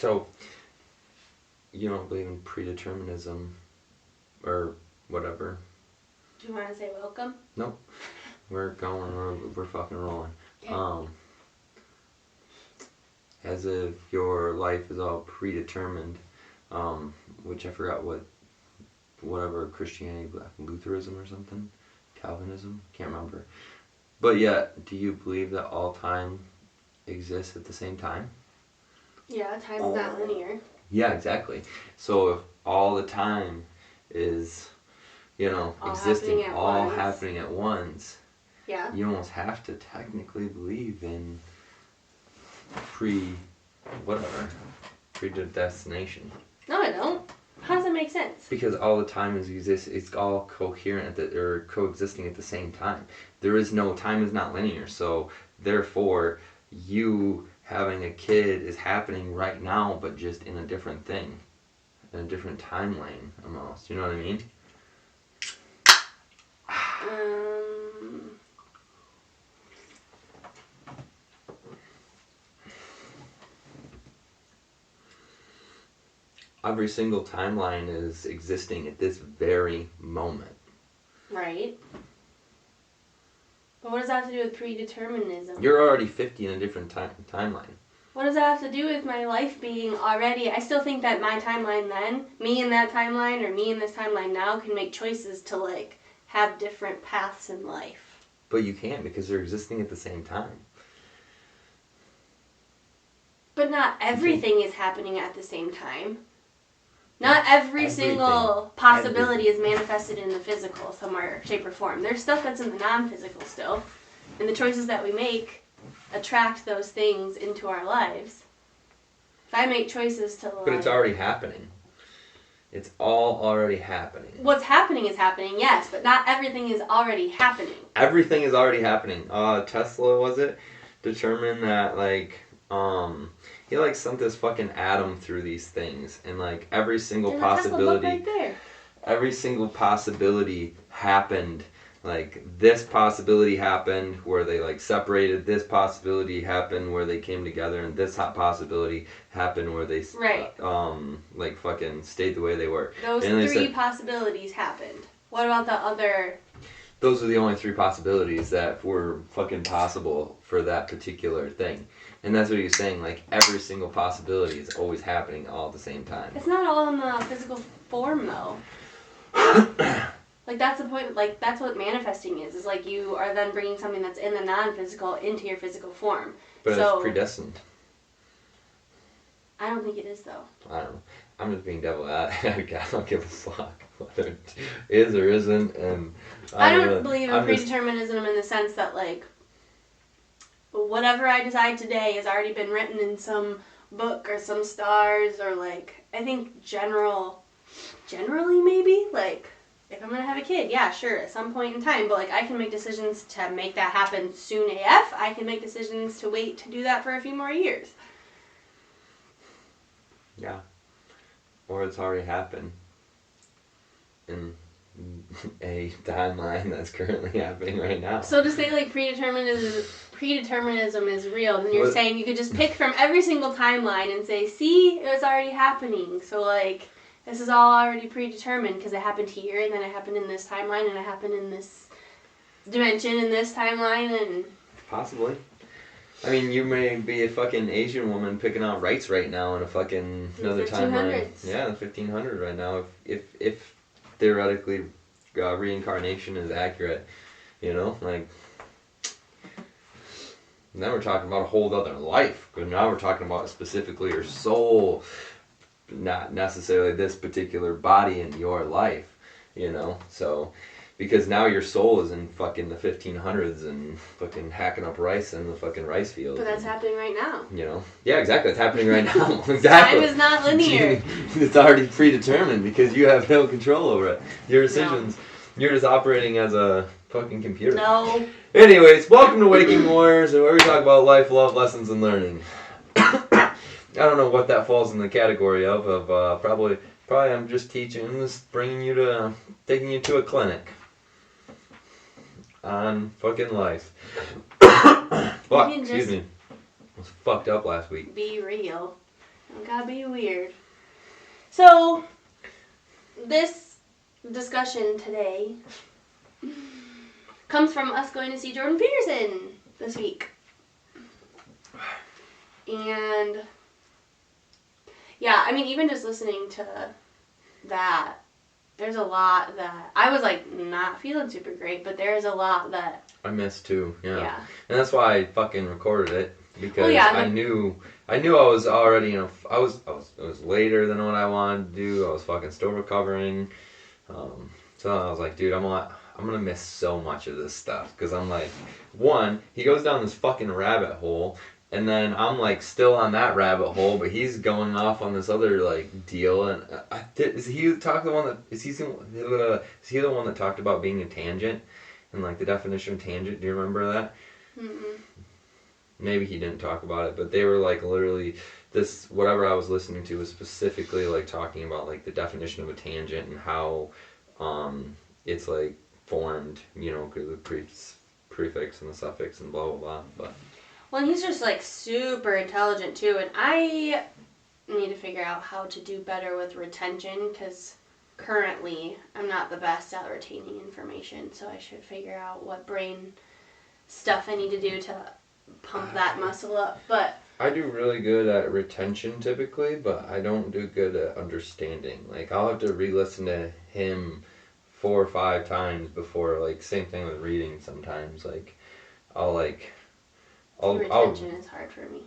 So, you don't believe in predeterminism or whatever? Do you want to say welcome? Nope. We're fucking rolling. Okay. As if your life is all predetermined, which I forgot whatever Christianity, Lutheranism or something, Calvinism, can't remember. But yet, do you believe that all time exists at the same time? Yeah, time's not linear. Yeah, exactly. So if all the time is, all existing, all happening at once, yeah, you almost have to technically believe in predestination. No, I don't. How does that make sense? Because all the time it's all coherent or coexisting at the same time. Time is not linear, so therefore you having a kid is happening right now, but just in a different thing, in a different timeline almost. You know what I mean? Every single timeline is existing at this very moment. Right. But what does that have to do with predeterminism? You're already 50 in a different timeline. What does that have to do with my life being already... I still think that my timeline then, me in that timeline, or me in this timeline now, can make choices to, have different paths in life. But you can't, because they're existing at the same time. But not everything is happening at the same time. Not every single possibility is manifested in the physical, somewhere, shape, or form. There's stuff that's in the non-physical still. And the choices that we make attract those things into our lives. If I make choices to But it's already happening. It's all already happening. What's happening is happening, yes, but not everything is already happening. Everything is already happening. Tesla, was it? Determined that, he sent this fucking atom through these things, and every single possibility, right there. Every single possibility happened. This possibility happened where they separated. This possibility happened where they came together, and this possibility happened where they fucking stayed the way they were. Those three possibilities happened. What about the other? Those are the only three possibilities that were fucking possible for that particular thing. And that's what he was saying, every single possibility is always happening all at the same time. It's not all in the physical form, though. That's the point, that's what manifesting is you are then bringing something that's in the non-physical into your physical form. But it's predestined. I don't think it is, though. I don't know. I'm just being devil advocate. I don't give a fuck whether it is or isn't, and... I don't believe in predeterminism in the sense that, whatever I decide today has already been written in some book or some stars or I think generally maybe if I'm gonna have a kid, yeah, sure, at some point in time, but I can make decisions to make that happen soon AF. I can make decisions to wait to do that for a few more years. Yeah. Or it's already happened in a timeline that's currently happening right now. So to say predeterminism is real, then you're saying you could just pick from every single timeline and say, see, it was already happening. So this is all already predetermined because it happened here, and then it happened in this timeline, and it happened in this dimension in this timeline, and... Possibly. I mean, you may be a fucking Asian woman picking out rights right now in a fucking another timeline. Yeah, the 1500 right now. If theoretically reincarnation is accurate, then we're talking about a whole other life. But now we're talking about specifically your soul, not necessarily this particular body in your life, so... Because now your soul is in fucking the 1500s and fucking hacking up rice in the fucking rice fields. But that's happening right now. Yeah, exactly. It's happening right now. Exactly. Time is not linear. It's already predetermined because you have no control over it. Your decisions. No. You're just operating as a fucking computer. No. Anyways, welcome to Waking Warriors, where we talk about life, love, lessons, and learning. I don't know what that falls in the category of probably I'm just teaching, just taking you to a clinic. On fucking life. Fuck, excuse me. I was fucked up last week. Be real. It gotta be weird. So, this discussion today comes from us going to see Jordan Peterson this week. And, yeah, I mean, even just listening to that, there's a lot that I was like not feeling super great, but there's a lot that I missed too. yeah. And that's why I fucking recorded it because Well, yeah, I knew I was already it was later than what I wanted to do. I was fucking still recovering. So I was like, dude, I'm gonna miss so much of this stuff because I'm like, one, he goes down this fucking rabbit hole. And then I'm like still on that rabbit hole, but he's going off on this other like deal. And is he the one that is he the one that talked about being a tangent and like the definition of tangent? Do you remember that? Mm-mm. Maybe he didn't talk about it, but they were like literally this whatever I was listening to was specifically like talking about like the definition of a tangent and how it's like formed, you know, because of the prefix and the suffix and blah blah blah. But. Well, and he's just like super intelligent too, and I need to figure out how to do better with retention because currently I'm not the best at retaining information, so I should figure out what brain stuff I need to do to pump that muscle up. But I do really good at retention typically, but I don't do good at understanding. Like I'll have to re-listen to him 4 or 5 times before, like same thing with reading sometimes. Like retention is hard for me.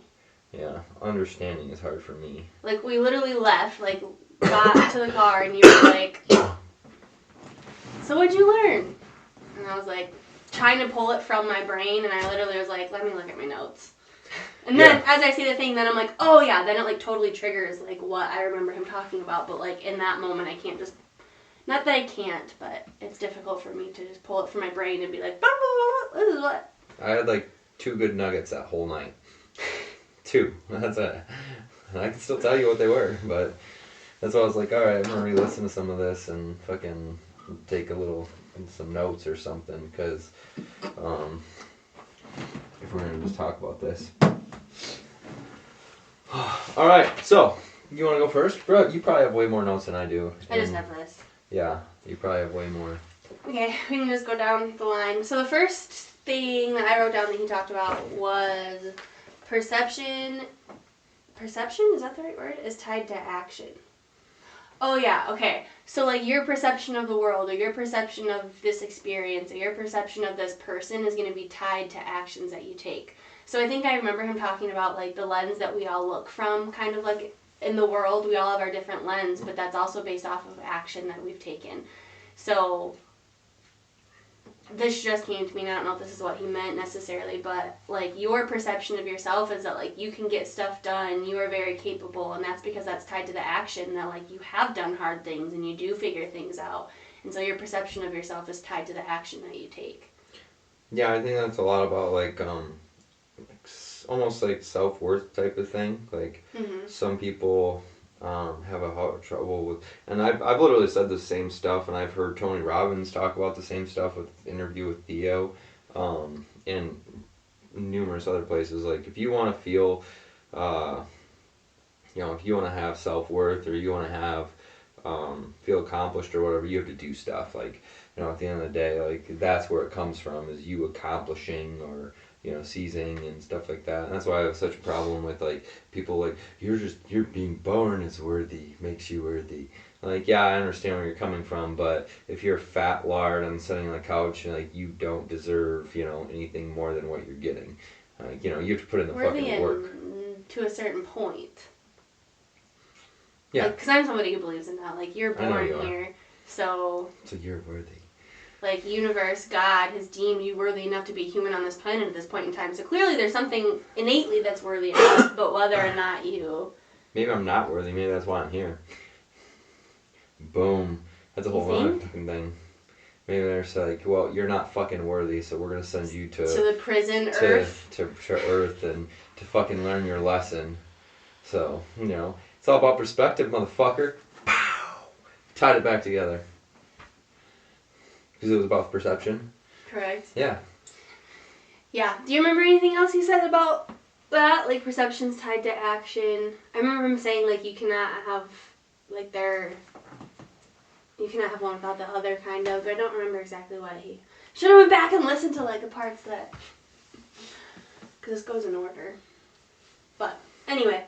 Yeah, understanding is hard for me. Like, we literally left, like, got to the car, and you were like, so what'd you learn? And I was like, trying to pull it from my brain, and I literally was like, let me look at my notes. And then, as I see the thing, then I'm like, oh yeah, then it, like, totally triggers, like, what I remember him talking about, but, like, in that moment, I can't just, not that I can't, but it's difficult for me to just pull it from my brain and be like, blah, blah, blah, this is what. I had, like, 2 good nuggets that whole night. 2. That's it. I can still tell you what they were, but that's why I was like, alright, I'm gonna re-listen to some of this and fucking take some notes or something, because if we're gonna just talk about this. Alright, so, you wanna go first? Bro, you probably have way more notes than I do. I just have this. Yeah, you probably have way more. Okay, we can just go down the line. So the first thing that I wrote down that he talked about was perception, is that the right word? Is tied to action. Oh yeah, okay. So like your perception of the world or your perception of this experience or your perception of this person is going to be tied to actions that you take. So I think I remember him talking about like the lens that we all look from, kind of like in the world, we all have our different lens, but that's also based off of action that we've taken. So this just came to me, and I don't know if this is what he meant necessarily, but like your perception of yourself is that like you can get stuff done, you are very capable, and that's because that's tied to the action that like you have done hard things and you do figure things out, and so your perception of yourself is tied to the action that you take. Yeah, I think that's a lot about like almost like self-worth type of thing. Like some people have a lot of trouble with, and I've literally said the same stuff, and I've heard Tony Robbins talk about the same stuff with interview with Theo, and numerous other places. Like if you want to feel, if you want to have self-worth or you want to have feel accomplished or whatever, you have to do stuff. Like at the end of the day, like that's where it comes from, is you accomplishing or seizing and stuff like that. And that's why I have such a problem with like people like you're being born is worthy, makes you worthy. Like, yeah, I understand where you're coming from, but if you're a fat lard and sitting on the couch and like you don't deserve, anything more than what you're getting. You have to put in the fucking work. To a certain point. Yeah. Because I'm somebody who believes in that. Like, you're born here, so you're worthy. Like, universe, God has deemed you worthy enough to be human on this planet at this point in time. So clearly there's something innately that's worthy of us, but whether or not you... Maybe I'm not worthy. Maybe that's why I'm here. Boom. That's a whole other fucking thing. Maybe they're like, well, you're not fucking worthy, so we're going to send you to the prison, Earth. To Earth and to fucking learn your lesson. So, it's all about perspective, motherfucker. Pow! Tied it back together. Because it was about perception. Correct. Yeah. Yeah. Do you remember anything else he said about But, like, perception's tied to action. I remember him saying, like, you cannot have, like, you cannot have one without the other, kind of. But I don't remember exactly why he... Should have went back and listened to, like, the parts that... Because this goes in order. But, anyway.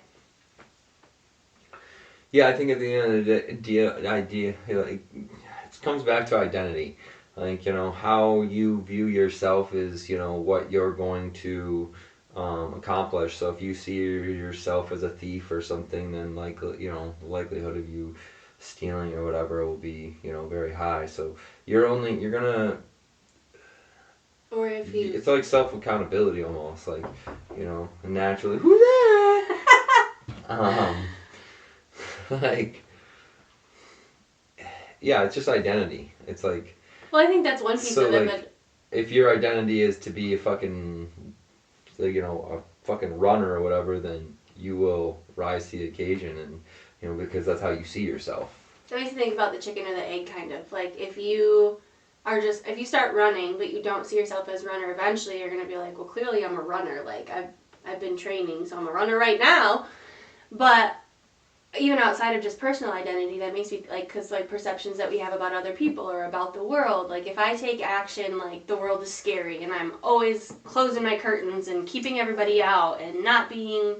Yeah, I think at the end of the idea, like, it comes back to identity. Like, how you view yourself is, what you're going to accomplish. So if you see yourself as a thief or something, then the likelihood of you stealing or whatever will be, very high. So you're gonna. Or if you... It's like self-accountability almost, like, naturally, who's that? Like, yeah, it's just identity. It's like... Well, I think that's one piece of it, but... If your identity is to be a fucking, a fucking runner or whatever, then you will rise to the occasion, and, because that's how you see yourself. That makes me think about the chicken or the egg, kind of. Like, if you start running, but you don't see yourself as a runner, eventually you're going to be like, well, clearly I'm a runner. Like, I've been training, so I'm a runner right now. But even outside of just personal identity, that makes me, like, because, like, perceptions that we have about other people or about the world, like, if I take action, like, the world is scary, and I'm always closing my curtains and keeping everybody out and not being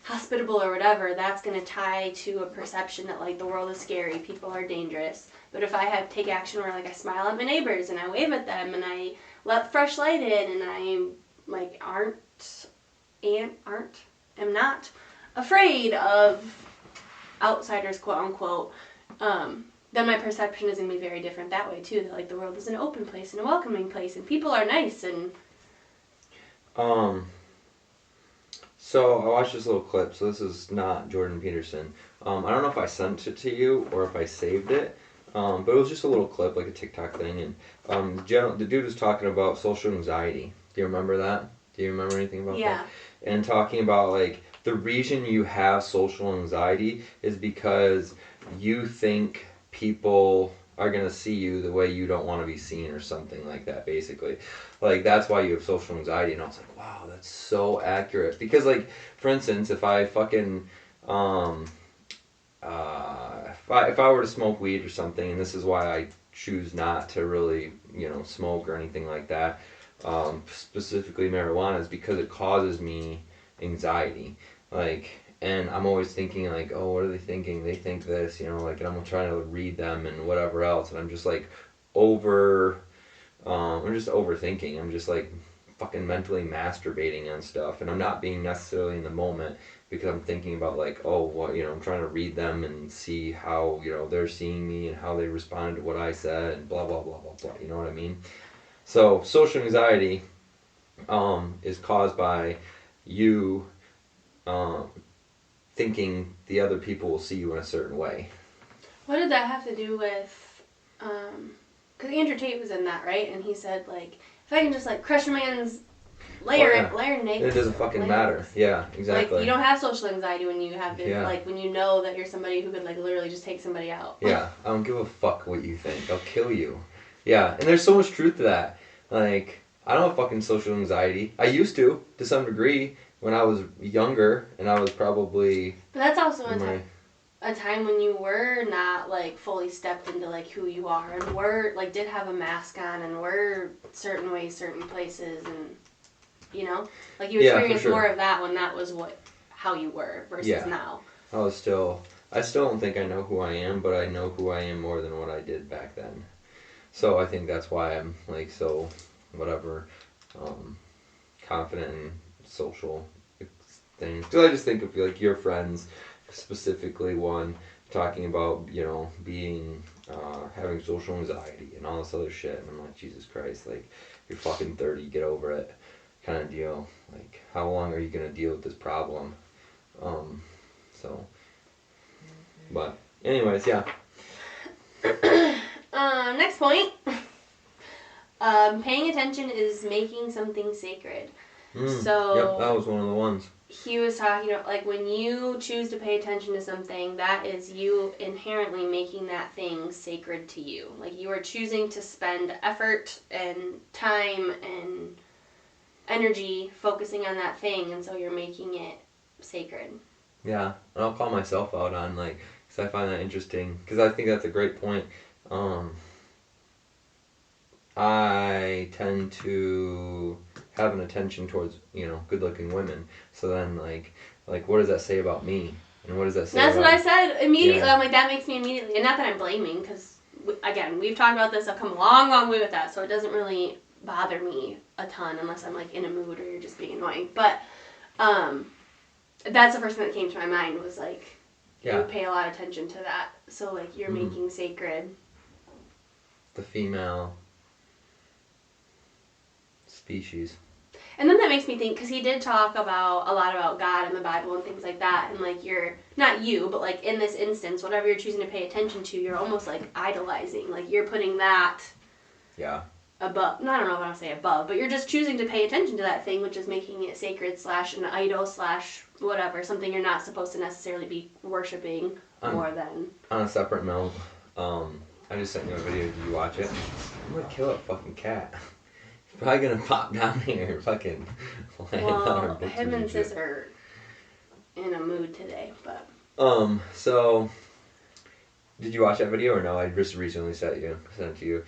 hospitable or whatever, that's going to tie to a perception that, like, the world is scary, people are dangerous. But if I take action where, like, I smile at my neighbors and I wave at them and I let fresh light in and I, like, am not afraid of outsiders, quote unquote, then my perception is going to be very different that way too. That, like, the world is an open place and a welcoming place and people are nice and... So I watched this little clip. So this is not Jordan Peterson. I don't know if I sent it to you or if I saved it. But it was just a little clip, like a TikTok thing, and the dude was talking about social anxiety. Do you remember that? Do you remember anything about that? And talking about, like, the reason you have social anxiety is because you think people are going to see you the way you don't want to be seen or something like that, basically. Like, that's why you have social anxiety. And I was like, wow, that's so accurate. Because, like, for instance, if I fucking... if I were to smoke weed or something, and this is why I choose not to really, smoke or anything like that, specifically marijuana, is because it causes me anxiety. Like, and I'm always thinking, like, oh, what are they thinking? They think this, like, and I'm trying to read them and whatever else, and I'm just, like, I'm just overthinking. I'm just, like, fucking mentally masturbating on stuff, and I'm not being necessarily in the moment, because I'm thinking about, like, oh, what, I'm trying to read them and see how, they're seeing me and how they responded to what I said and blah, blah, blah, blah, blah, you know what I mean? So, social anxiety is caused by you thinking the other people will see you in a certain way. What did that have to do with, because Andrew Tate was in that, right? And he said, like, if I can just, like, crush a man's layer naked. It doesn't fucking matter. Yeah, exactly. Like, you don't have social anxiety when you have this, like, when you know that you're somebody who could, like, literally just take somebody out. Yeah, I don't give a fuck what you think. I'll kill you. Yeah, and there's so much truth to that. Like, I don't have fucking social anxiety. I used to some degree, when I was younger, and I was probably... But that's also a time when you were not, like, fully stepped into, like, who you are, and were, like, did have a mask on, and were certain ways, certain places, and... Like, you experienced more of that when that was how you were versus now. I still don't think I know who I am, but I know who I am more than what I did back then. So I think that's why I'm, like, so, confident in social things. Because I just think of, like, your friends, specifically one, talking about, being, having social anxiety and all this other shit. And I'm like, Jesus Christ, like, you're fucking 30, get over it. Kind of deal. Like, how long are you gonna deal with this problem? But anyways, yeah. Next point. Paying attention is making something sacred. So yep, that was one of the ones. He was talking about, like, when you choose to pay attention to something, that is you inherently making that thing sacred to you. Like, you are choosing to spend effort and time and energy focusing on that thing, and so you're making it sacred. Yeah, and I'll call myself out on, like, because I find that interesting, because I think that's a great point. I tend to have an attention towards, good-looking women. So then, like, what does that say about me? And what does that say That's about... what I said immediately. Yeah. I'm like, that makes me immediately, and not that I'm blaming, because, again, we've talked about this. I've come a long, long way with that, so it doesn't really bother me a ton unless I'm, like, in a mood or you're just being annoying. But that's the first thing that came to my mind was, like, you pay a lot of attention to that. So, like, you're making sacred the female species. And then that makes me think, because he did talk a lot about God in the Bible and things like that, and like not you, but like in this instance, whatever you're choosing to pay attention to, you're almost like idolizing, like you're putting that above, no, I don't know if I want to say above, but you're just choosing to pay attention to that thing, which is making it sacred / an idol / whatever, something you're not supposed to necessarily be worshiping more than. On a separate note, I just sent you a video, did you watch it? I'm gonna kill a fucking cat. Probably gonna pop down here and fucking land on our bitches. Him and Sis are in a mood today, but. So, did you watch that video or no? I just recently sent it to you.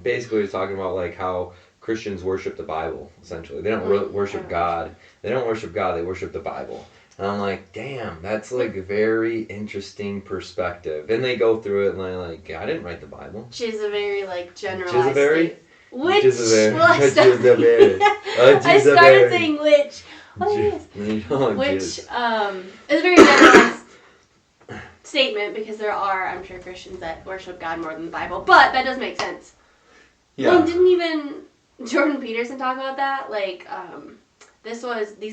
Basically, it's talking about like how Christians worship the Bible. Essentially, they don't worship God. They don't worship God. They worship the Bible. And I'm like, damn, that's like a very interesting perspective. And they go through it and they're like, I didn't write the Bible. She's a very like generalized. Which? I started saying which. What is which? Is a very generalized statement because there are, I'm sure, Christians that worship God more than the Bible, but that does make sense. Yeah. Well, didn't even Jordan Peterson talk about that? Like, these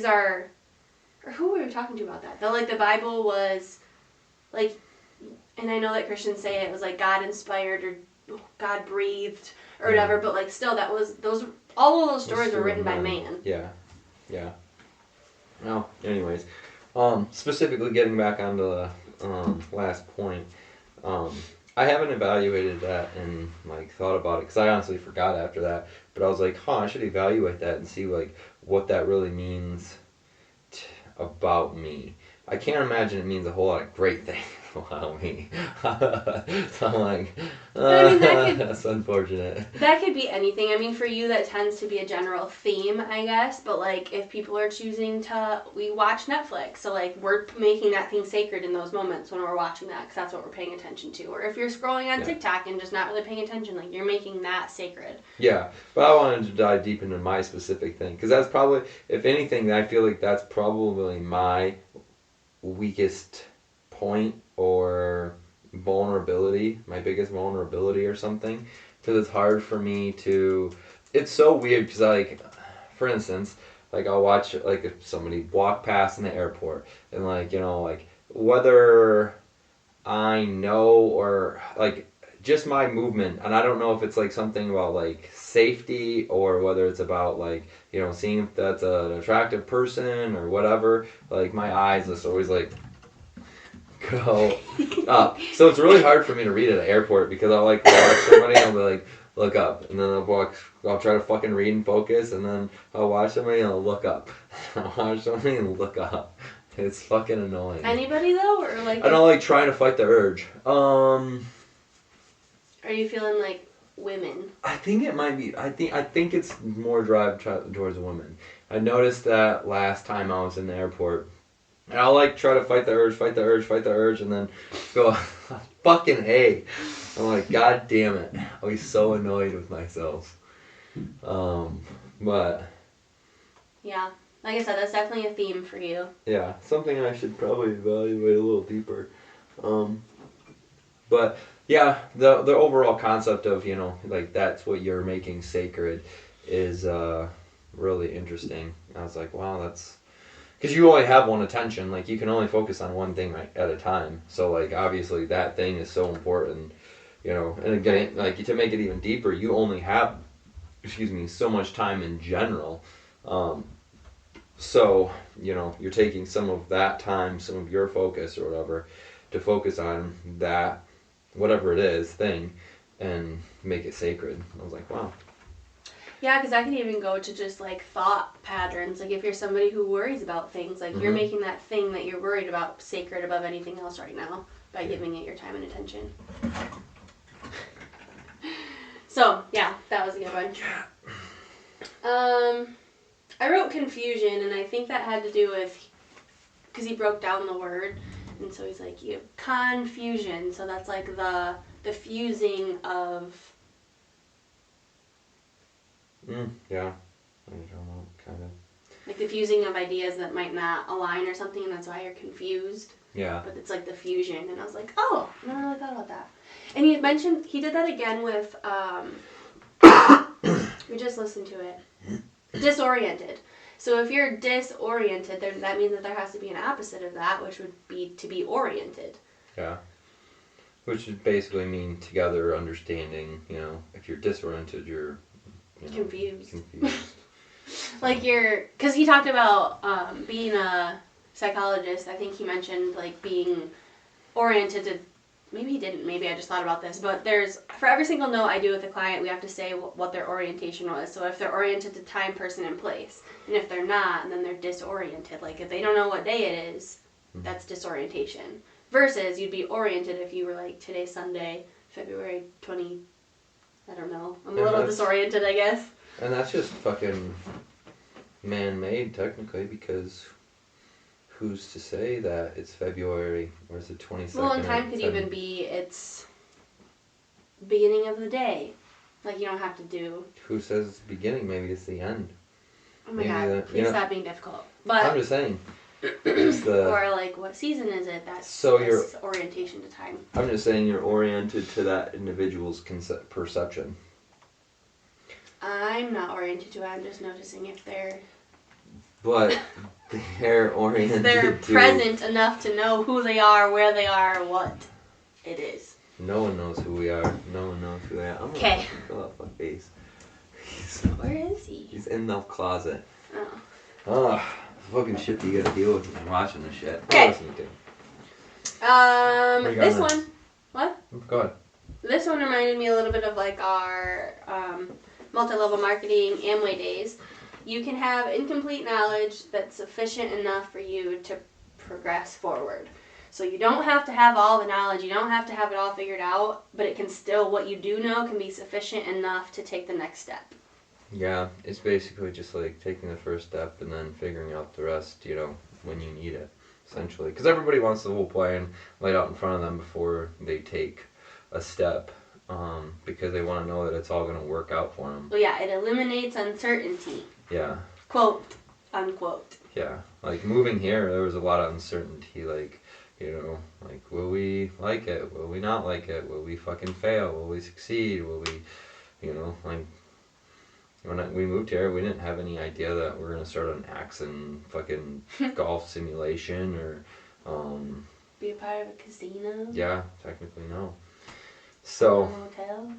are, or who were we talking to about that? That like the Bible was, like, and I know that Christians say it was like God inspired or God breathed. Or whatever, but like still, all of those stories were written by man. Yeah. Well, anyways, specifically getting back onto the last point, I haven't evaluated that and like thought about it because I honestly forgot after that. But I was like, I should evaluate that and see like what that really means about me. I can't imagine it means a whole lot of great things. Wow, me. So I'm like, that's unfortunate. That could be anything. I mean, for you, that tends to be a general theme, I guess. But, like, if people are choosing we watch Netflix. So, like, we're making that thing sacred in those moments when we're watching that because that's what we're paying attention to. Or if you're scrolling on TikTok and just not really paying attention, like, you're making that sacred. Yeah, but I wanted to dive deep into my specific thing because that's probably, if anything, I feel like that's probably my weakest point or vulnerability, my biggest vulnerability or something, because it's hard for me to, it's so weird because like, for instance, like I'll watch like if somebody walk past in the airport and like, like whether I know or like just my movement, and I don't know if it's like something about like safety or whether it's about like, seeing if that's an attractive person or whatever, like my eyes just always like go up. So it's really hard for me to read at an airport because I'll like watch somebody and I'll be like, look up. And then I'll try to fucking read and focus and then I'll watch somebody and I'll look up. I'll watch somebody and look up. It's fucking annoying. Anybody though? Or like I don't like trying to fight the urge. Are you feeling like women? I think it might be. I think it's more drive towards women. I noticed that last time I was in the airport. And I'll like try to fight the urge, and then go, fucking A. I'm like, God damn it. I'll be so annoyed with myself. But. Yeah. Like I said, that's definitely a theme for you. Yeah. Something I should probably evaluate a little deeper. But, yeah, the overall concept of, like that's what you're making sacred is really interesting. I was like, wow, that's. Because you only have one attention, like you can only focus on one thing at a time. So like obviously that thing is so important, and again, like to make it even deeper, you only have, so much time in general. So, you're taking some of that time, some of your focus or whatever, to focus on that, whatever it is, thing, and make it sacred. I was like, wow. Yeah, because that can even go to just like thought patterns. Like if you're somebody who worries about things, like you're making that thing that you're worried about sacred above anything else right now by giving it your time and attention. So, yeah, that was a good one. I wrote confusion, and I think that had to do with, because he broke down the word, and so he's like, you have confusion, so that's like the fusing of... Yeah, I don't know, kind of. Like the fusing of ideas that might not align or something, and that's why you're confused. Yeah. But it's like the fusion, and I was like, oh, I never really thought about that. And he mentioned, he did that again with, we just listened to it, disoriented. So if you're disoriented, that means that there has to be an opposite of that, which would be to be oriented. Yeah. Which would basically mean together, understanding, if you're disoriented, you're confused. Confused. Like because he talked about being a psychologist. I think he mentioned like being oriented to, maybe he didn't, maybe I just thought about this, but for every single note I do with a client, we have to say what their orientation was. So if they're oriented to time, person, and place, and if they're not, then they're disoriented. Like if they don't know what day it is, that's disorientation. Versus you'd be oriented if you were like, today's Sunday, February 20, I don't know. I'm a little disoriented, I guess. And that's just fucking man-made, technically, because who's to say that it's February or is it 22nd? Well, and time could even be it's beginning of the day. Like you don't have to do. Who says it's the beginning? Maybe it's the end. Oh my god! Please stop being difficult. But I'm just saying. Or like, what season is it? That's orientation to time. I'm just saying you're oriented to that individual's perception. I'm not oriented to it. I'm just noticing if they're... But they're oriented they're present enough to know who they are, where they are, what it is. No one knows who we are. No one knows who they are. Okay. Fill up my face. Where is he? He's in the closet. Oh. Oh, fucking shit that you gotta deal with when you're watching this shit. Okay. This one. What? Go ahead. This one reminded me a little bit of like our multi-level marketing Amway days. You can have incomplete knowledge that's sufficient enough for you to progress forward. So you don't have to have all the knowledge, you don't have to have it all figured out, but it can still, what you do know can be sufficient enough to take the next step. Yeah, it's basically just like taking the first step and then figuring out the rest, when you need it, essentially. Because everybody wants the whole plan laid out in front of them before they take a step, because they want to know that it's all going to work out for them. Well, yeah, it eliminates uncertainty. Yeah. Quote, unquote. Yeah, like moving here, there was a lot of uncertainty, like, will we like it? Will we not like it? Will we fucking fail? Will we succeed? Will we, like, when we moved here, we didn't have any idea that we're going to start an Axon fucking golf simulation or, be a part of a casino? Yeah, technically no. So, hotel?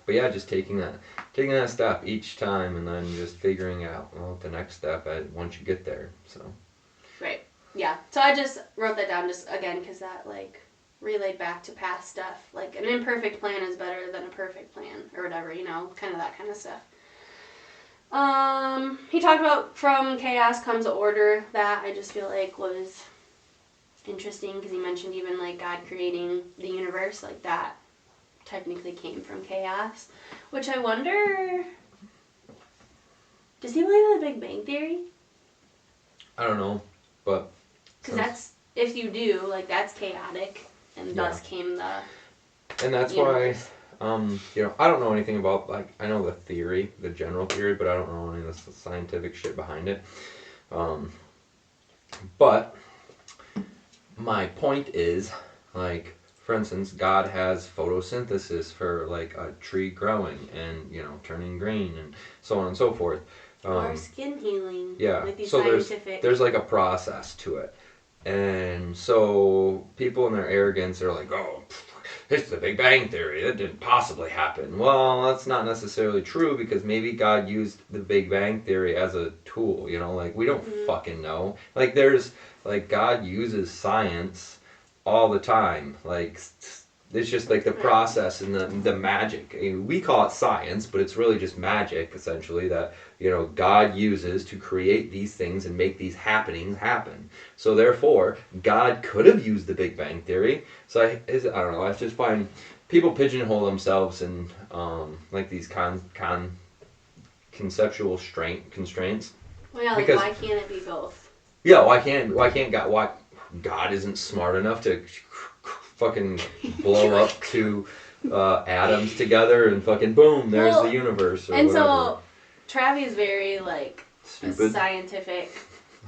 But yeah, just taking that step each time and then just figuring out, the next step once you get there, so. Right. Yeah. So I just wrote that down just again because that like relayed back to past stuff. Like an imperfect plan is better than a perfect plan or whatever, kind of that kind of stuff. He talked about from chaos comes order. That I just feel like was interesting because he mentioned even like God creating the universe, like that technically came from chaos. Which I wonder, does he believe in the Big Bang Theory? I don't know, but... Because that's, if you do, like, that's chaotic, and thus came the And that's universe. why, I don't know anything about, like, I know the theory, the general theory, but I don't know any of the scientific shit behind it. But my point is, like, for instance, God has photosynthesis for, like, a tree growing and, turning green and so on and so forth. Or skin healing. Yeah, Like these so scientific... there's like a process to it. And so people in their arrogance are like, oh, it's the Big Bang Theory. That didn't possibly happen. Well, that's not necessarily true because maybe God used the Big Bang Theory as a tool, like we don't fucking know. Like God uses science all the time. Like It's just like the process and the magic. I mean, we call it science, but it's really just magic, essentially, that, God uses to create these things and make these happenings happen. So therefore, God could have used the Big Bang Theory. So I don't know. I just find people pigeonhole themselves in like these conceptual constraints. Well, yeah, because why can't it be both? Yeah, why can't God isn't smart enough to fucking blow up two atoms together and fucking boom, there's the universe or and whatever. So Travi's very stupid, scientific.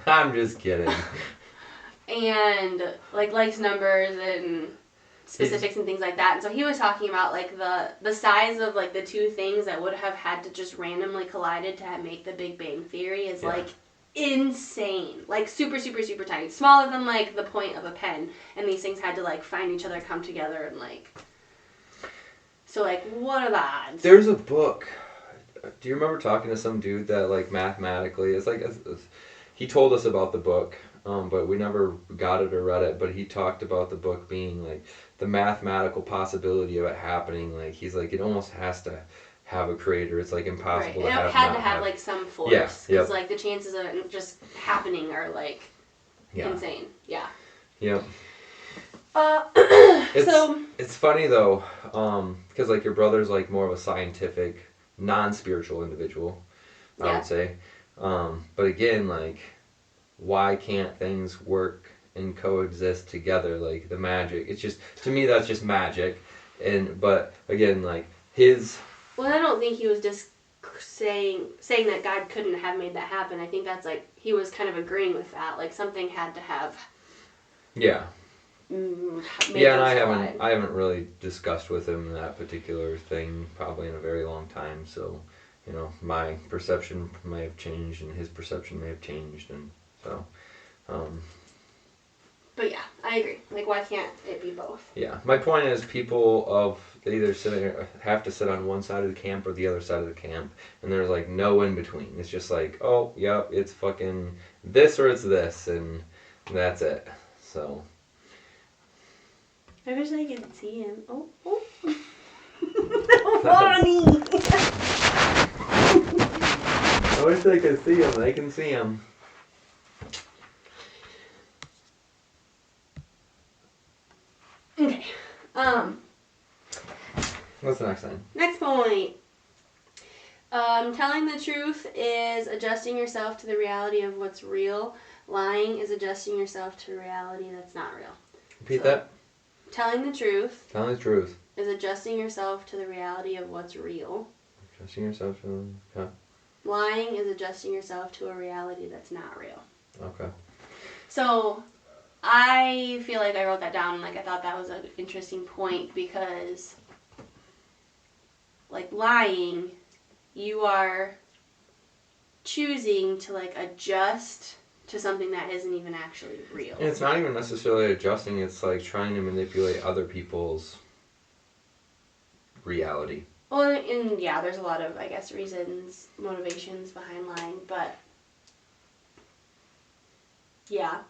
I'm just kidding. And likes numbers and specifics and things like that. And so he was talking about the size of the two things that would have had to just randomly collided to make the Big Bang Theory is insane. Super, super, super tiny. Smaller than the point of a pen. And these things had to find each other, come together, and so what are the odds? There's a book. Do you remember talking to some dude that mathematically he told us about the book, but we never got it or read it, but he talked about the book being the mathematical possibility of it happening. He's it almost has to have a creator. It's impossible to have. It had to have some force. Yeah. Because the chances of it just happening are insane. Yeah. Yep. So it's funny though, because your brother's more of a scientific, non-spiritual individual, I would say. But again, why can't things work and coexist together? The magic. It's just, to me, that's just magic. But again, his. Well, I don't think he was just saying that God couldn't have made that happen. I think that's he was kind of agreeing with that. Something had to have. Yeah. Yeah, and I haven't really discussed with him that particular thing probably in a very long time. So, my perception may have changed and his perception may have changed, and so. But yeah, I agree. Why can't it be both? Yeah, my point is they either have to sit on one side of the camp or the other side of the camp, and there's no in between. It's just oh, yep, it's fucking this or it's this, and that's it. So. I wish I could see him. Oh. Funny. I wish I could see him. I can see him. Okay. What's the next thing? Next point. Telling the truth is adjusting yourself to the reality of what's real. Lying is adjusting yourself to a reality that's not real. Repeat that. Telling the truth. Telling the truth. Is adjusting yourself to the reality of what's real. Adjusting yourself to... Okay. Lying is adjusting yourself to a reality that's not real. Okay. So, I feel I wrote that down and I thought that was an interesting point because, lying, you are choosing to adjust to something that isn't even actually real. And it's not even necessarily adjusting, it's trying to manipulate other people's reality. Well, and yeah, there's a lot of, reasons, motivations behind lying, but yeah.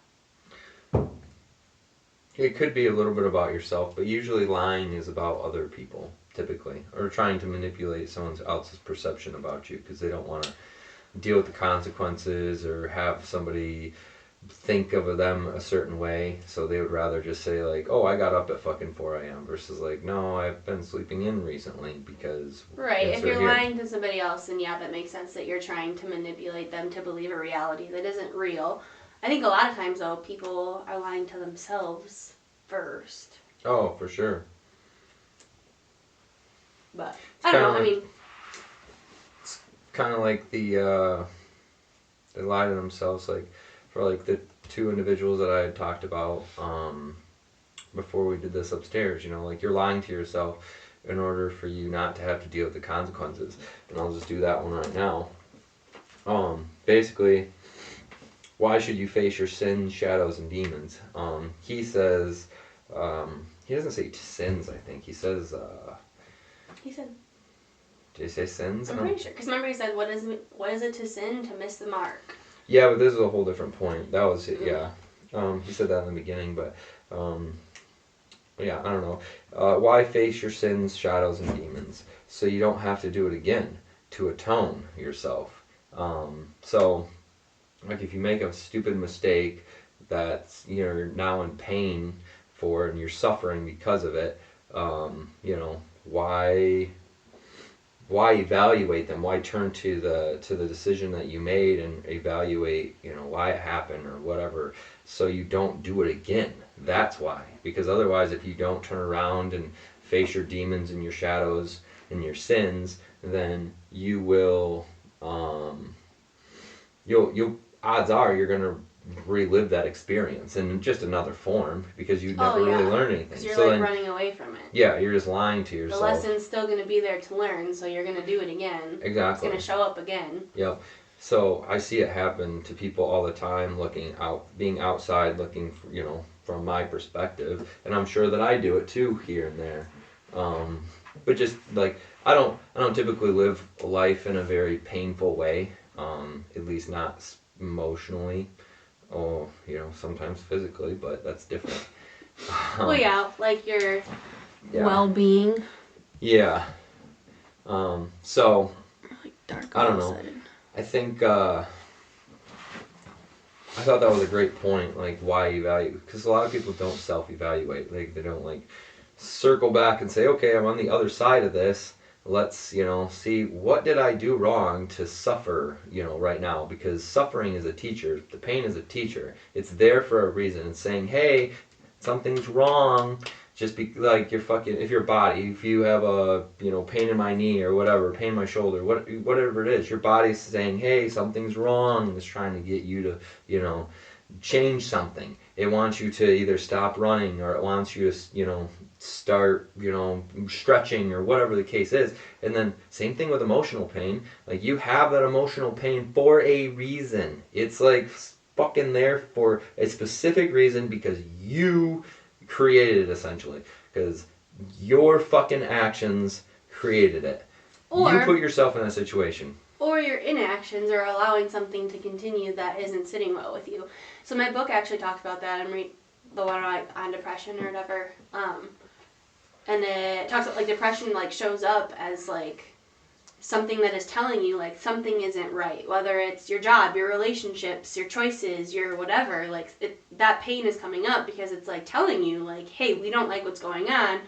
It could be a little bit about yourself, but usually lying is about other people, typically, or trying to manipulate someone else's perception about you because they don't want to deal with the consequences or have somebody think of them a certain way, so they would rather just say oh, I got up at fucking 4 a.m. versus no, I've been sleeping in recently because right. If you're lying to somebody else, then yeah, that makes sense that you're trying to manipulate them to believe a reality that isn't real. I think a lot of times though, people are lying to themselves first. Oh, for sure. But I don't know. It's kind of they lie to themselves for the two individuals that I had talked about before we did this upstairs, you're lying to yourself in order for you not to have to deal with the consequences. And I'll just do that one right now. Basically, why should you face your sins, shadows, and demons? He says, he doesn't say sins, I think. He says, he said, did he say sins? I'm pretty sure. Because remember he said, what is it to sin? To miss the mark. Yeah, but this is a whole different point. That was it, yeah. He said that in the beginning, but yeah, I don't know. Why face your sins, shadows, and demons? So you don't have to do it again to atone yourself. So, like, if you make a stupid mistake that you're now in pain for and you're suffering because of it, why evaluate them? Why turn to the decision that you made and evaluate, why it happened or whatever, so you don't do it again? That's why. Because otherwise, if you don't turn around and face your demons and your shadows and your sins, then you will, you'll odds are you're gonna relive that experience in just another form because you never really learned anything. Because you're so like running away from it. Yeah, you're just lying to yourself. The lesson's still going to be there to learn, so you're going to do it again. Exactly. It's going to show up again. Yep. So I see it happen to people all the time, being outside, looking for, from my perspective, and I'm sure that I do it too here and there. But just like I don't typically live life in a very painful way, at least not emotionally, or sometimes physically, but that's different. Well, yeah, like your well-being. Yeah. So Like dark. I don't know. I think I thought that was a great point. Like, why evaluate? Because a lot of people don't self-evaluate. Like, they don't circle back and say, okay, I'm on the other side of this. Let's see what did I do wrong to suffer right now, because suffering is a teacher. The pain is a teacher. It's there for a reason. It's saying, hey, something's wrong. Just be like if your body, if you have a pain in my knee or whatever, pain in my shoulder, whatever it is, your body's saying, hey, something's wrong. It's trying to get you to change something. It wants you to either stop running, or it wants you to start stretching, or whatever the case is. And then same thing with emotional pain. Like, you have that emotional pain for a reason. It's like fucking there for a specific reason, because you created it, essentially, because your fucking actions created it. Or you put yourself in that situation. Or your inactions are allowing something to continue that isn't sitting well with you. So my book actually talks about that. I'm reading the one on depression or whatever. And it talks about depression shows up as something that is telling you something isn't right. Whether it's your job, your relationships, your choices, your whatever. That pain is coming up because it's telling you hey, we don't like what's going on.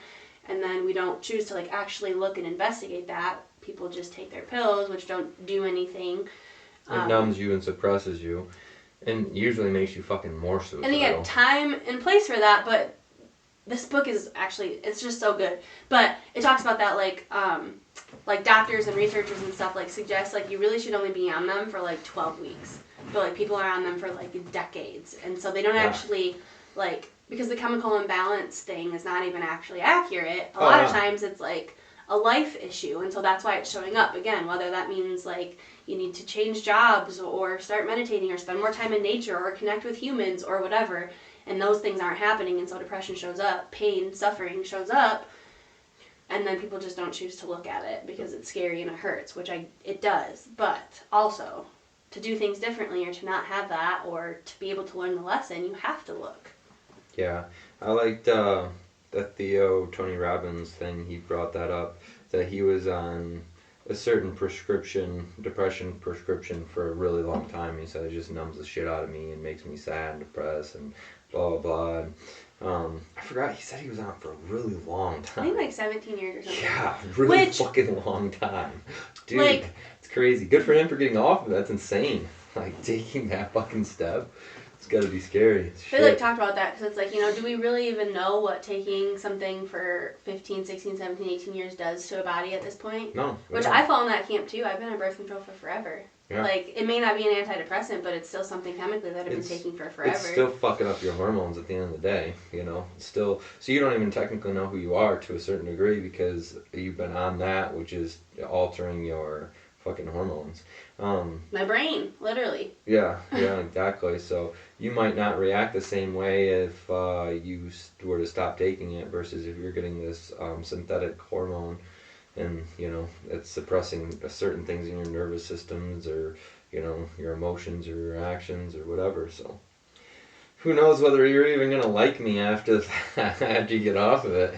And then we don't choose to actually look and investigate that. People just take their pills, which don't do anything. It numbs you and suppresses you, and usually makes you fucking more suicidal. And you get time and place for that, but this book is actually, it's just so good. But it talks about that, doctors and researchers and stuff suggest you really should only be on them for 12 weeks. But people are on them for decades, and so they don't actually because the chemical imbalance thing is not even actually accurate. A lot of times it's a life issue, and so that's why it's showing up again, whether that means you need to change jobs or start meditating or spend more time in nature or connect with humans or whatever, and those things aren't happening, and so depression shows up, pain, suffering shows up, and then people just don't choose to look at it because it's scary and it hurts, which it does. But also, to do things differently or to not have that or to be able to learn the lesson, you have to look. Yeah, I liked that Theo Tony Robbins thing. He brought that up, that he was on a certain depression prescription for a really long time. He said it just numbs the shit out of me and makes me sad and depressed and blah blah blah. I forgot, he said he was on it for a really long time. I think 17 years or something. Yeah, really fucking long time. Dude, it's crazy. Good for him for getting off of it. That's insane. Taking that fucking step. It's gotta be scary. They talked about that because it's do we really even know what taking something for 15, 16, 17, 18 years does to a body at this point? No. Which I fall in that camp too. I've been on birth control for forever. Yeah. It may not be an antidepressant, but it's still something chemically that I've been taking for forever. It's still fucking up your hormones at the end of the day, It's still, so you don't even technically know who you are to a certain degree because you've been on that, which is altering your fucking hormones. My brain, literally. Yeah, exactly. So you might not react the same way if you were to stop taking it versus if you're getting this synthetic hormone and, it's suppressing certain things in your nervous systems or, your emotions or your actions or whatever. So who knows whether you're even gonna like me after after you get off of it.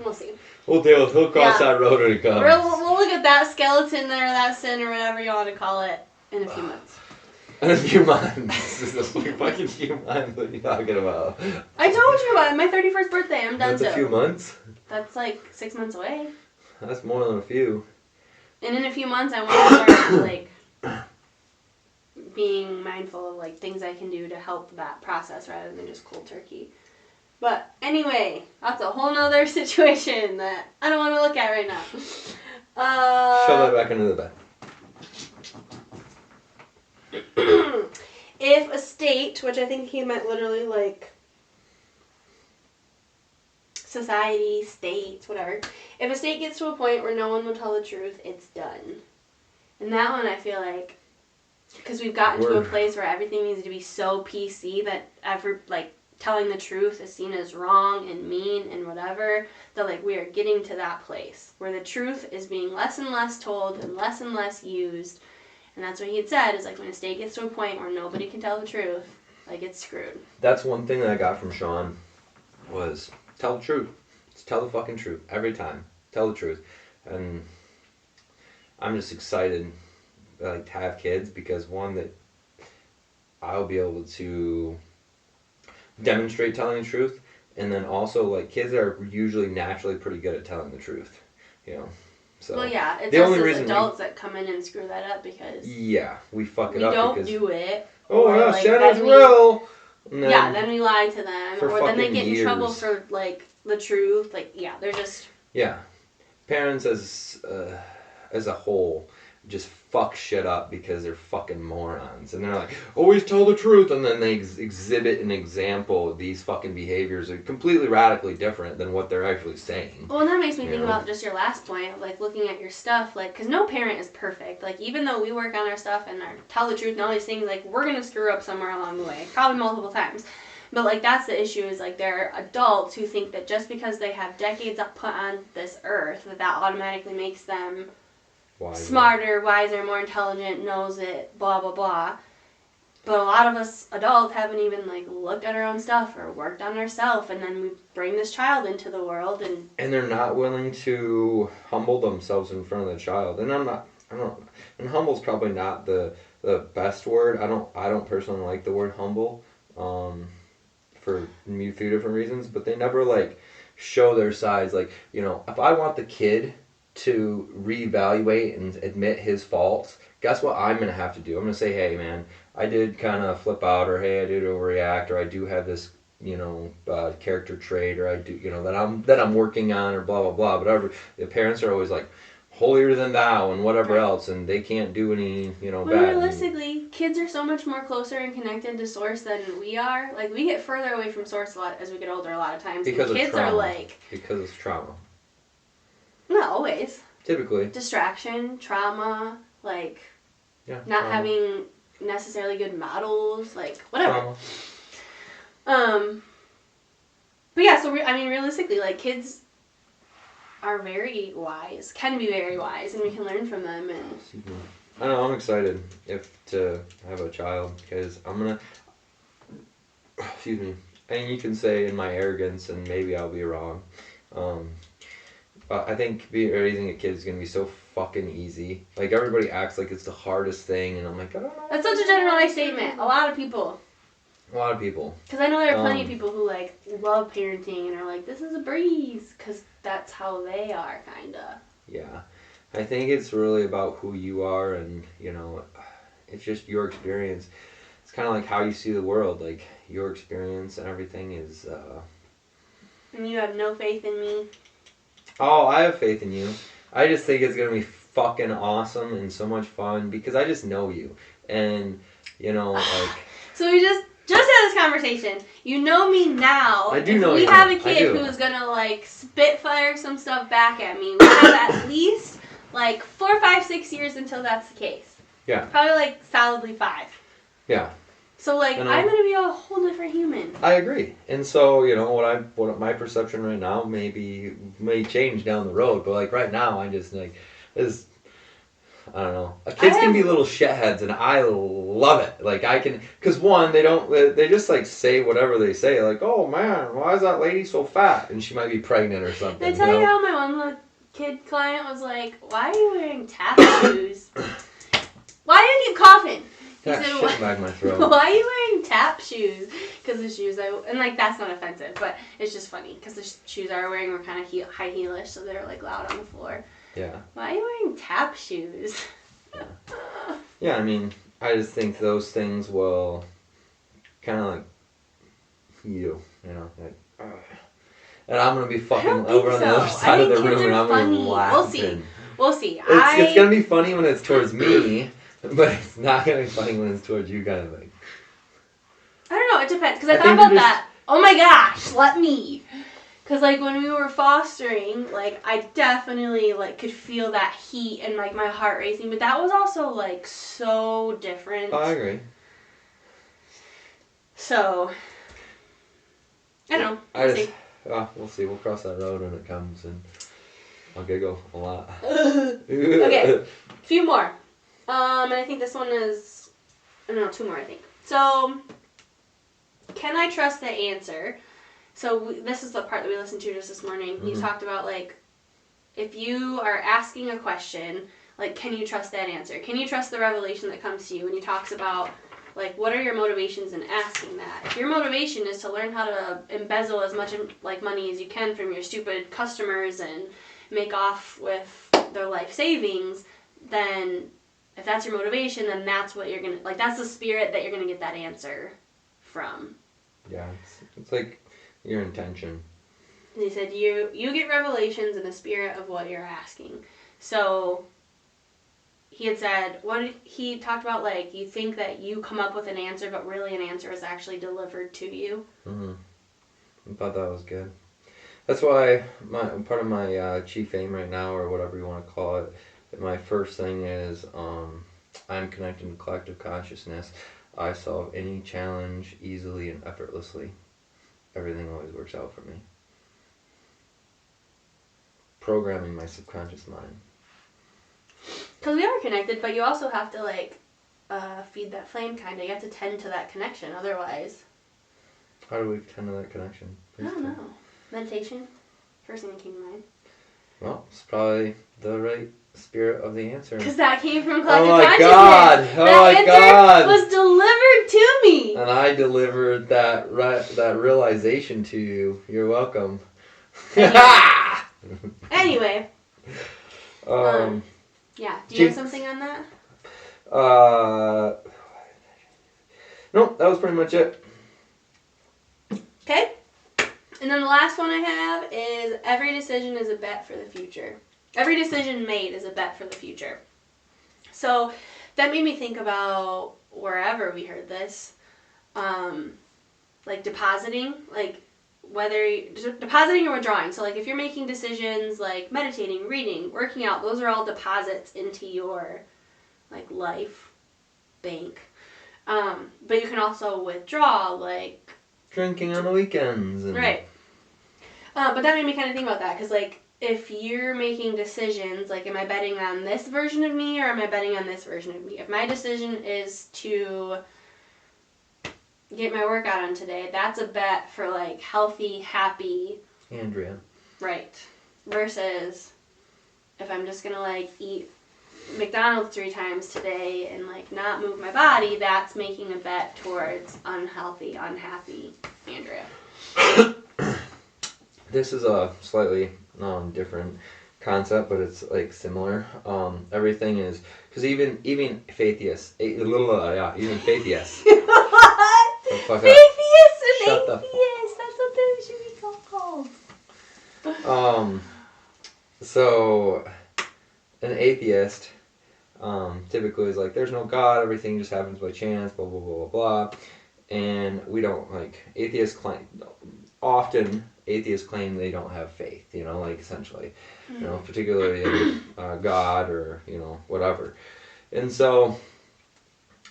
We'll see. He'll cross that road when it comes. We'll look at that skeleton there, that sin, or whatever you want to call it, in a few months. In a few months. Fucking few months. What are you talking about? I told you about it. My 31st birthday. I'm done. That's a few months? That's like 6 months away. That's more than a few. And in a few months, I want to start like being mindful of like things I can do to help that process rather than just cold turkey. But anyway, that's a whole nother situation that I don't want to look at right now. Shove that back into the bed. If a state, which I think he meant literally like society, states, whatever. If a state gets to a point where no one will tell the truth, it's done. And that one I feel like, because we've gotten to a place where everything needs to be so PC that telling the truth is seen as wrong and mean and whatever, that like we are getting to that place where the truth is being less and less told and less used. And that's what he had said, is like when a state gets to a point where nobody can tell the truth, like it's screwed. That's one thing that I got from Sean was tell the truth. Just tell the fucking truth every time. Tell the truth. And I'm just excited like to have kids because one, that I'll be able to demonstrate telling the truth, and then also like kids are usually naturally pretty good at telling the truth, you know. So well, yeah, it's the us only as reason adults that come in and screw that up because we fuck it we up. don't because, do it. Oh yeah, like, Shannon's real. Then we lie to them, or then they get in years. trouble for like the truth. Like they're just parents as a whole just fuck shit up because they're fucking morons, and they're like always tell the truth, and then they exhibit an example of these fucking behaviors are completely radically different than what they're actually saying. Well, and that makes me think about just your last point of like looking at your stuff, like because no parent is perfect. Like even though we work on our stuff and tell the truth and all these things, like we're gonna screw up somewhere along the way, probably multiple times. But like that's the issue, is like there are adults who think that just because they have decades put on this earth that automatically makes them smarter, wiser, more intelligent, knows it, blah blah blah. But a lot of us adults haven't even like looked at our own stuff or worked on ourselves, and then we bring this child into the world and they're not willing to humble themselves in front of the child. And and humble's probably not the best word. I don't personally like the word humble for a few different reasons, but they never like show their sides. Like, you know, if I want the kid to reevaluate and admit his faults, guess what I'm gonna have to do? I'm gonna say, hey man, I did kind of flip out, or hey, I did overreact, or I do have this, you know, character trait, or I do, you know, that I'm working on, or blah blah blah. Whatever. The parents are always like holier than thou and whatever else, and they can't do any, you know, bad. Realistically, kids are so much more closer and connected to source than we are. Like we get further away from source a lot as we get older. A lot of times, because kids trauma. are like because of trauma. Not always. Typically. Distraction, trauma, like not having necessarily good models, like whatever. Trauma. But yeah, so realistically, like kids are very wise, can be very wise, and we can learn from them. And I don't know, I'm excited to have a child because I'm gonna. Excuse me. And you can say in my arrogance, and maybe I'll be wrong. I think raising a kid is going to be so fucking easy. Like, everybody acts like it's the hardest thing, and I'm like, I don't know. That's such a generalized statement. A lot of people. Because I know there are plenty of people who, like, love parenting and are like, this is a breeze, because that's how they are, kind of. Yeah. I think it's really about who you are, and, you know, it's just your experience. It's kind of like how you see the world. Like, your experience and everything is, And you have no faith in me? Oh, I have faith in you. I just think it's going to be fucking awesome and so much fun because I just know you. And, you know, like... So we just had this conversation. You know me now. I do know you. If we have a kid who's going to, like, spitfire some stuff back at me, we have at least, like, 4, 5, 6 years until that's the case. Yeah. Probably, like, solidly 5. Yeah. So, like, I'm going to be a whole different human. I agree. And so, you know, what my perception right now may change down the road, but, like, right now, I just, like, I don't know. Kids can be little shitheads, and I love it. Like, I can, because one, they just like say whatever they say. Like, oh man, why is that lady so fat? And she might be pregnant or something. Did I tell you how my one little kid client was like, why are you wearing tap shoes? Why do you keep coughing? He Got said, shit back my throat. why are you wearing tap shoes? Because the shoes, and like that's not offensive, but it's just funny because the shoes I were wearing were kind of high heelish, so they were like loud on the floor. Yeah. Why are you wearing tap shoes? Yeah, I mean, I just think those things will kind of like you know, like. And I'm gonna be fucking over on the other side of the room, and I'm gonna be laughing. We'll see. It's gonna be funny when it's towards me, but it's not gonna be funny when it's towards you, kind of thing. I don't know. It depends. Because I thought about that. Oh my gosh, let me. Because like when we were fostering, like I definitely like could feel that heat and like my heart racing, but that was also like so different. Oh, I agree. So I don't know. We'll see. We'll see. We'll cross that road when it comes, and I'll giggle a lot. Okay, a few more. And I think this one is, no, two more I think. So, can I trust the answer? So this is the part that we listened to just this morning. Mm-hmm. You talked about like, if you are asking a question, like, can you trust that answer? Can you trust the revelation that comes to you? And he talks about like, what are your motivations in asking that? If your motivation is to learn how to embezzle as much like money as you can from your stupid customers and make off with their life savings, then if that's your motivation, then that's what you're gonna like. That's the spirit that you're gonna get that answer from. Yeah, it's like your intention. And he said you get revelations in the spirit of what you're asking. So he had said, he talked about, like, you think that you come up with an answer, but really an answer is actually delivered to you. Mm-hmm. I thought that was good. That's why part of my chief aim right now, or whatever you want to call it, my first thing is I'm connected to collective consciousness. I solve any challenge easily and effortlessly. Everything always works out for me. Programming my subconscious mind. Because we are connected, but you also have to, like, feed that flame, kind of. You have to tend to that connection, otherwise. How do we tend to that connection? I don't know. Meditation? First thing that came to mind. Well, it's probably the right spirit of the answer. Because that came from collective consciousness. Oh my God! Was delivered to me! And I delivered that realization to you. You're welcome. Anyway. Yeah. Do you have something on that? Nope, that was pretty much it. Okay. And then the last one I have is every decision is a bet for the future. Every decision made is a bet for the future. So that made me think about wherever we heard this, like depositing, like depositing or withdrawing. So like if you're making decisions like meditating, reading, working out, those are all deposits into your like life bank. But you can also withdraw, like drinking on the weekends. Right. But that made me kind of think about that, because like if you're making decisions, like am I betting on this version of me or am I betting on this version of me? If my decision is to get my workout on today, that's a bet for like healthy, happy Andrea. Right. Versus if I'm just gonna like eat McDonald's 3 times today and like not move my body, that's making a bet towards unhealthy, unhappy Andrea. This is a slightly different concept, but it's like similar. Everything is, because even atheists, even atheists. What? Atheists and Shut atheists. That's what they should be called. So an atheist typically is like, there's no God, everything just happens by chance, blah blah blah blah blah, and we don't like atheists claim they don't have faith, you know, like essentially, you know, particularly in God or, you know, whatever. And so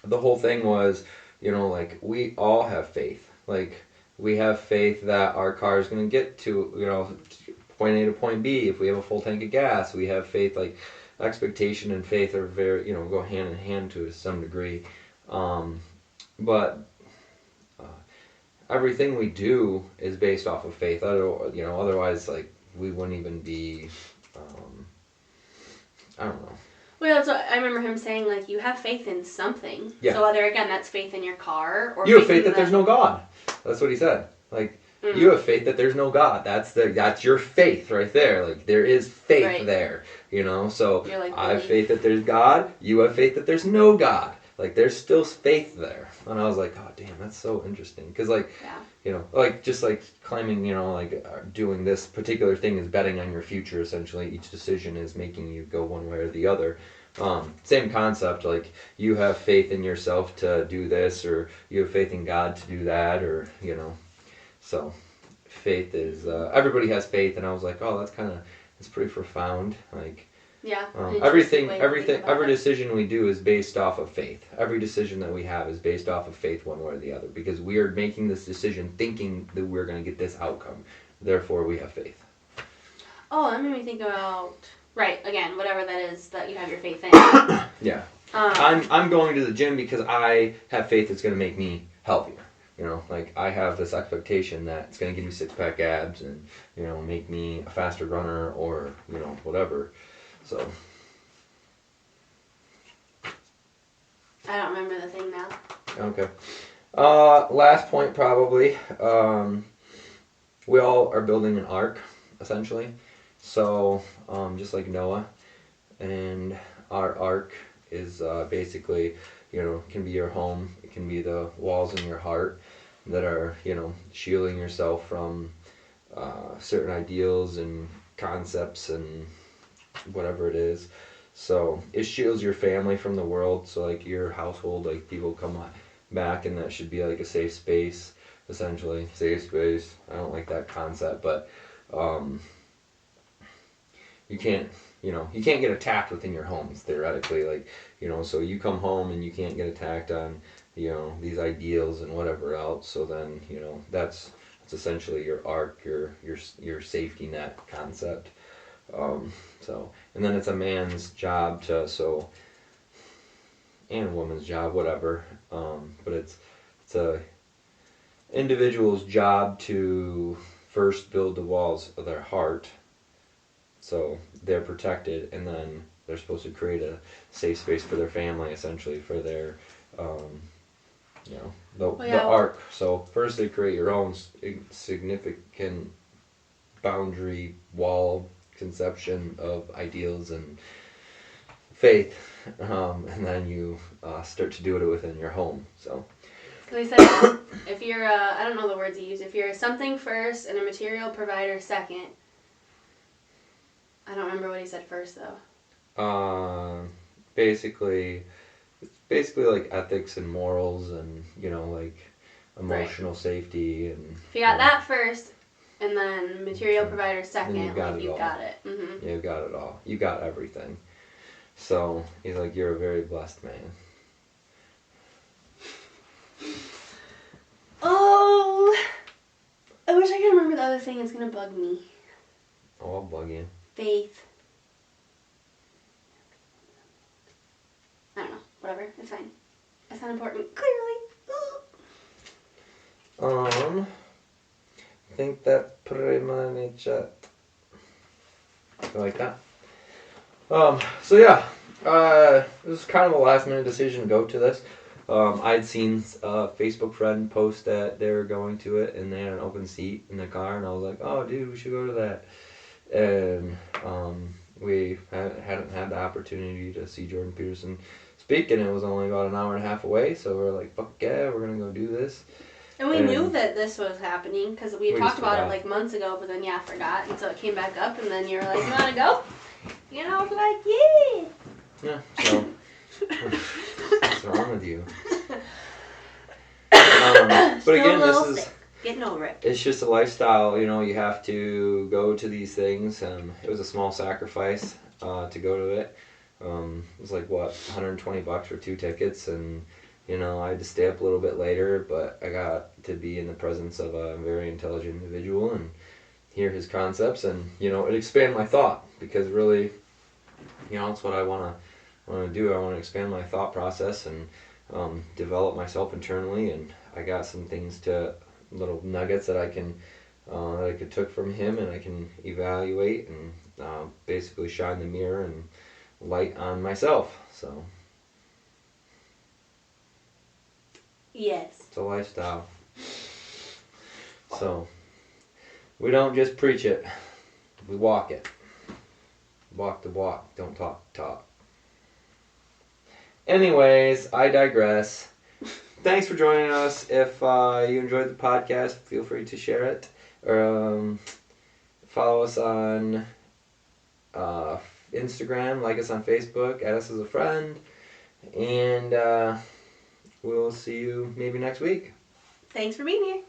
the whole thing was, you know, like we all have faith. Like we have faith that our car is going to get to, you know, point A to point B. If we have a full tank of gas, we have faith like expectation and faith are very, go hand in hand to some degree. But everything we do is based off of faith. Otherwise, like, we wouldn't even be. I don't know. Well, so I remember him saying, like, you have faith in something. Yeah. So whether, again, that's faith in your car or you have faith that there's no God. That's what he said. Like, you have faith that there's no God. That's your faith right there. Like, there is faith there. So like, I have faith that there's God. You have faith that there's no God. Like, there's still faith there. And I was like, oh, damn, that's so interesting. Because, like, just like claiming, doing this particular thing is betting on your future, essentially. Each decision is making you go one way or the other. Same concept, like, you have faith in yourself to do this, or you have faith in God to do that, or, So, faith is, everybody has faith, and I was like, oh, it's pretty profound. Like, yeah. Every decision we do is based off of faith. Every decision that we have is based off of faith, one way or the other, because we are making this decision thinking that we're going to get this outcome. Therefore, we have faith. Oh, that made me think about, right, again, whatever that is that you have your faith in. Yeah. I'm going to the gym because I have faith it's going to make me healthier. Like, I have this expectation that it's going to give me six-pack abs and, make me a faster runner or, whatever. So. I don't remember the thing now. Okay. Last point, probably. We all are building an ark, essentially. So, just like Noah. And our ark is basically, can be your home. It can be the walls in your heart that are, shielding yourself from certain ideals and concepts and whatever it is. So it shields your family from the world. So, like, your household, like, people come back, and that should be like a safe space, essentially. Safe space. I don't like that concept, but you can't get attacked within your homes, theoretically. Like, so you come home and you can't get attacked on, these ideals and whatever else. So then, that's essentially your ark, your safety net concept. And then it's a man's job and a woman's job, whatever. But it's a individual's job to first build the walls of their heart, so they're protected, and then they're supposed to create a safe space for their family, essentially, for their, the ark. So first they create your own significant boundary wall conception of ideals and faith, and then you start to do it within your home. So he said, if you're I don't know the words he used, if you're something first and a material provider second. I don't remember what he said first, though. Basically like ethics and morals and, like emotional safety. And if you got that first, and then material provider second, you got it. Mm-hmm. Yeah, you got it all. You got everything. So he's like, you're a very blessed man. Oh, I wish I could remember the other thing that's gonna bug me. Oh, I'll bug you. Faith. I don't know. Whatever. It's fine. It's not important. Clearly. I think that pretty much it. You like that? So yeah, this was kind of a last minute decision to go to this. I'd seen a Facebook friend post that they were going to it and they had an open seat in the car, and I was like, oh dude, we should go to that. And we hadn't had the opportunity to see Jordan Peterson speak, and it was only about an hour and a half away, so we're like, fuck yeah, we're gonna go do this. And we knew that this was happening because we had talked about it like months ago, but then I forgot, and so it came back up, and then you were like, you want to go? And I was like, yeah. Yeah, so what's wrong with you? But again, this is getting over it. It's just a lifestyle, you have to go to these things. It was a small sacrifice to go to it. It was like, what, $120 for 2 tickets, and I had to stay up a little bit later, but I got to be in the presence of a very intelligent individual and hear his concepts, and it expanded my thought, because really that's what I want to do. I want to expand my thought process and develop myself internally. And I got some things little nuggets that I could took from him, and I can evaluate and basically shine the mirror and light on myself. So Yes. it's a lifestyle. So we don't just preach it, we walk it. Walk the walk, don't talk the talk. Anyways, I digress. Thanks for joining us. If you enjoyed the podcast, feel free to share it. Or follow us on Instagram, like us on Facebook, add us as a friend. And we'll see you maybe next week. Thanks for being here.